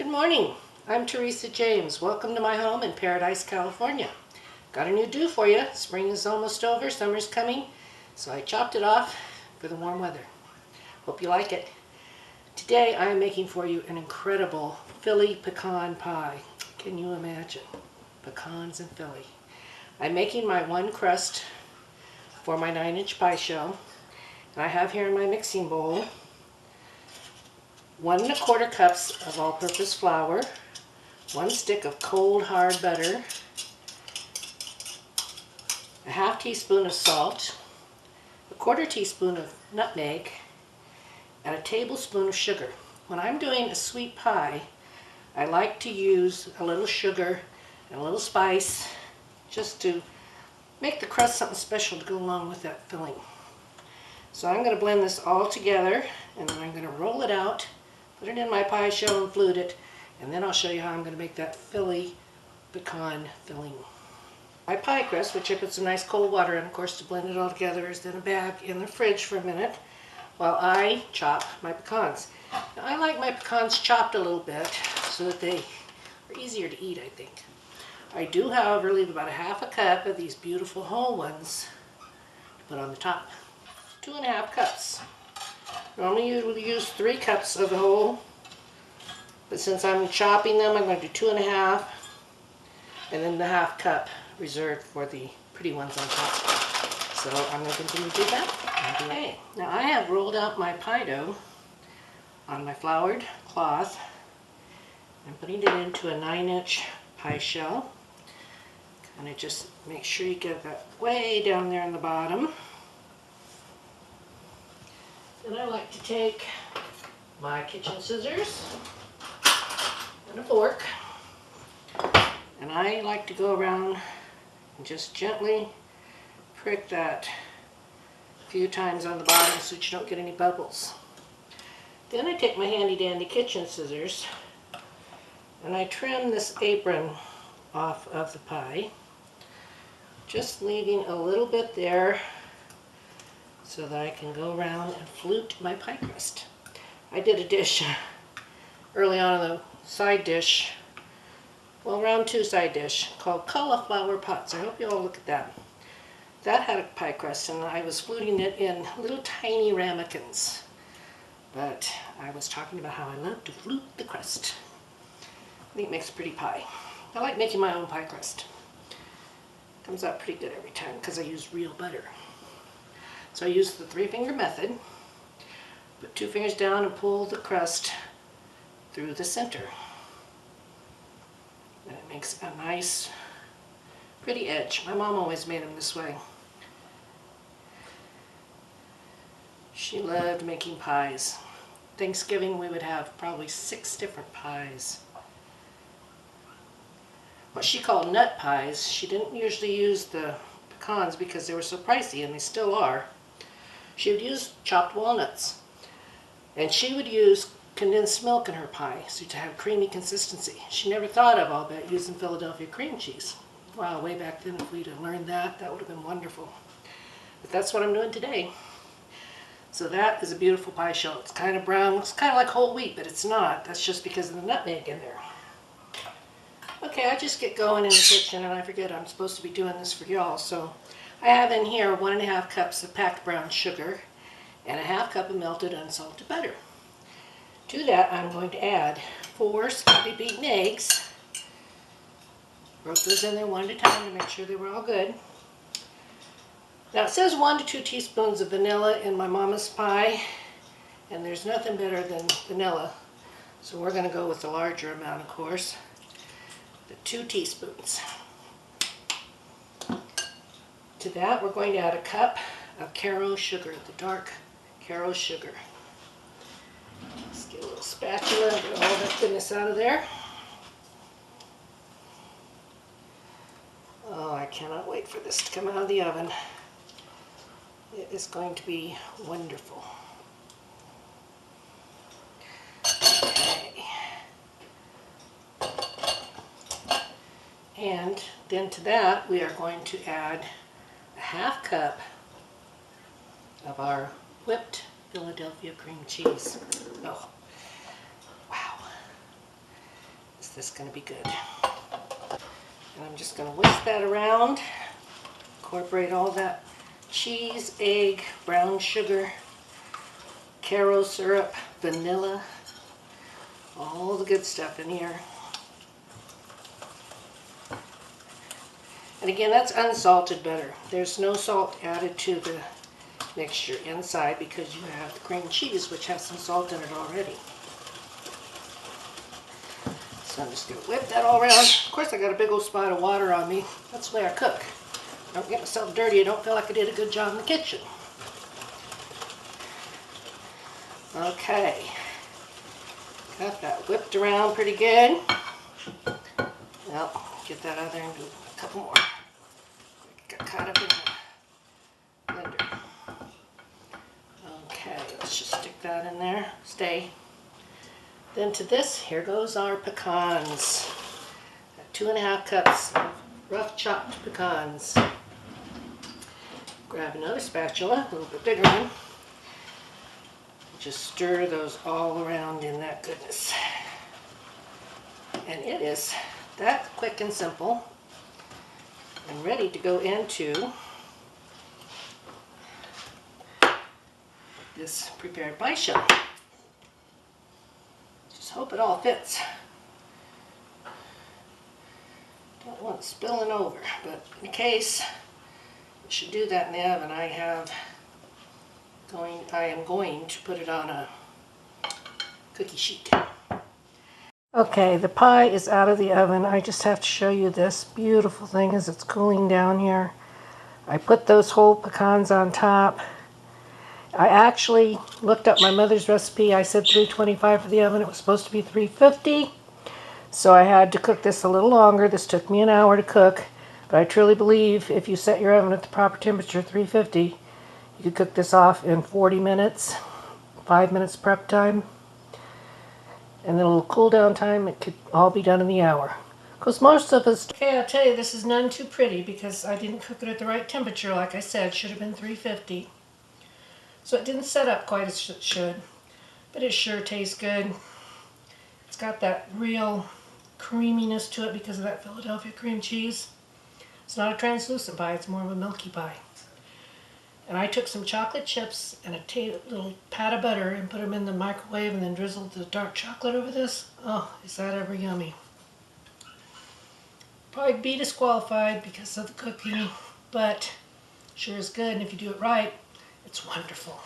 Good morning. I'm Teresa James. Welcome to my home in Paradise, California. Got a new do for you. Spring is almost over, summer's coming, so I chopped it off for the warm weather. Hope you like it. Today I am making for you an incredible Philly pecan pie. Can you imagine? Pecans in Philly. I'm making my one crust for my 9-inch pie shell. And I have here in my mixing bowl 1 1/4 cups of all-purpose flour, 1 stick of cold hard butter, a 1/2 teaspoon of salt, a 1/4 teaspoon of nutmeg, and a tablespoon of sugar. When I'm doing a sweet pie, I like to use a little sugar and a little spice just to make the crust something special to go along with that filling. So I'm going to blend this all together, and then I'm going to roll it out, put it in my pie shell and flute it, and then I'll show you how I'm going to make that Philly pecan filling. My pie crust, which I put some nice cold water in, of course, to blend it all together, is in a bag in the fridge for a minute while I chop my pecans. Now, I like my pecans chopped a little bit so that they are easier to eat, I think. I do, however, leave about 1/2 cup of these beautiful whole ones to put on the top. 2 1/2 cups. Normally you would use 3 cups of the whole, but since I'm chopping them, I'm going to do 2 1/2, and then the 1/2 cup reserved for the pretty ones on top. So I'm going to continue to do that. Okay, now I have rolled out my pie dough on my floured cloth. I'm putting it into a 9-inch pie shell. And just make sure you get that way down there in the bottom. Then I like to take my kitchen scissors and a fork, and I like to go around and just gently prick that a few times on the bottom so that you don't get any bubbles. Then I take my handy dandy kitchen scissors and I trim this apron off of the pie, just leaving a little bit there so that I can go around and flute my pie crust. I did a dish early on in the side dish, well, round 2 side dish, called cauliflower pots. I hope you all look at that. That had a pie crust, and I was fluting it in little tiny ramekins. But I was talking about how I love to flute the crust. I think it makes a pretty pie. I like making my own pie crust. Comes out pretty good every time because I use real butter. So I use the 3-finger method. Put 2 fingers down and pull the crust through the center. And it makes a nice, pretty edge. My mom always made them this way. She loved making pies. Thanksgiving we would have probably 6 different pies. What she called nut pies. She didn't usually use the pecans because they were so pricey, and they still are. She would use chopped walnuts, and she would use condensed milk in her pie so to have creamy consistency. She never thought of all about using Philadelphia cream cheese. Wow, way back then, if we'd have learned that, that would have been wonderful. But that's what I'm doing today. So that is a beautiful pie shell. It's kind of brown, looks kind of like whole wheat, but it's not. That's just because of the nutmeg in there. Okay, I just get going in the kitchen, and I forget I'm supposed to be doing this for y'all. So I have in here 1 1/2 cups of packed brown sugar and a 1/2 cup of melted unsalted butter. To that, I'm going to add 4 sloppy beaten eggs. Broke those in there one at a time to make sure they were all good. Now it says 1 to 2 teaspoons of vanilla in my mama's pie, and there's nothing better than vanilla. So we're going to go with the larger amount, of course. The 2 teaspoons. To that, we're going to add a cup of Caro sugar, the dark Caro sugar. Let's get a little spatula and get all that goodness out of there. Oh, I cannot wait for this to come out of the oven. It is going to be wonderful. And then to that, we are going to add a 1/2 cup of our whipped Philadelphia cream cheese. Oh, wow. this going to be good. And I'm just going to whisk that around, incorporate all that cheese, egg, brown sugar, Caro syrup, vanilla, all the good stuff in here. And again, that's unsalted butter. There's no salt added to the mixture inside because you have the cream cheese, which has some salt in it already. So I'm just going to whip that all around. Of course, I got a big old spot of water on me. That's the way I cook. I don't get myself dirty. I don't feel like I did a good job in the kitchen. Okay. Got that whipped around pretty good. Well, get that out there and do a couple more. Got caught up in the blender. Okay, let's just stick that in there. Stay. Then to this, here goes our pecans. 2½ cups of rough chopped pecans. Grab another spatula, a little bit bigger one. Just stir those all around in that goodness. And it is that quick and simple and ready to go into this prepared pie shell. Just hope it all fits. Don't want it spilling over, but in case you should do that in the oven, I am going to put it on a cookie sheet. Okay, the pie is out of the oven. I just have to show you this beautiful thing as it's cooling down here. I put those whole pecans on top. I actually looked up my mother's recipe. I said 325 for the oven. It was supposed to be 350. So I had to cook this a little longer. This took me an hour to cook. But I truly believe if you set your oven at the proper temperature, 350, you could cook this off in 40 minutes, 5 minutes prep time. And then a little cool down time, it could all be done in the hour. Because most of us... Okay, I'll tell you, this is none too pretty because I didn't cook it at the right temperature. Like I said, should have been 350. So it didn't set up quite as it should. But it sure tastes good. It's got that real creaminess to it because of that Philadelphia cream cheese. It's not a translucent pie, it's more of a milky pie. And I took some chocolate chips and a little pat of butter and put them in the microwave and then drizzled the dark chocolate over this. Oh, is that ever yummy. Probably be disqualified because of the cooking, but sure is good, and if you do it right, it's wonderful.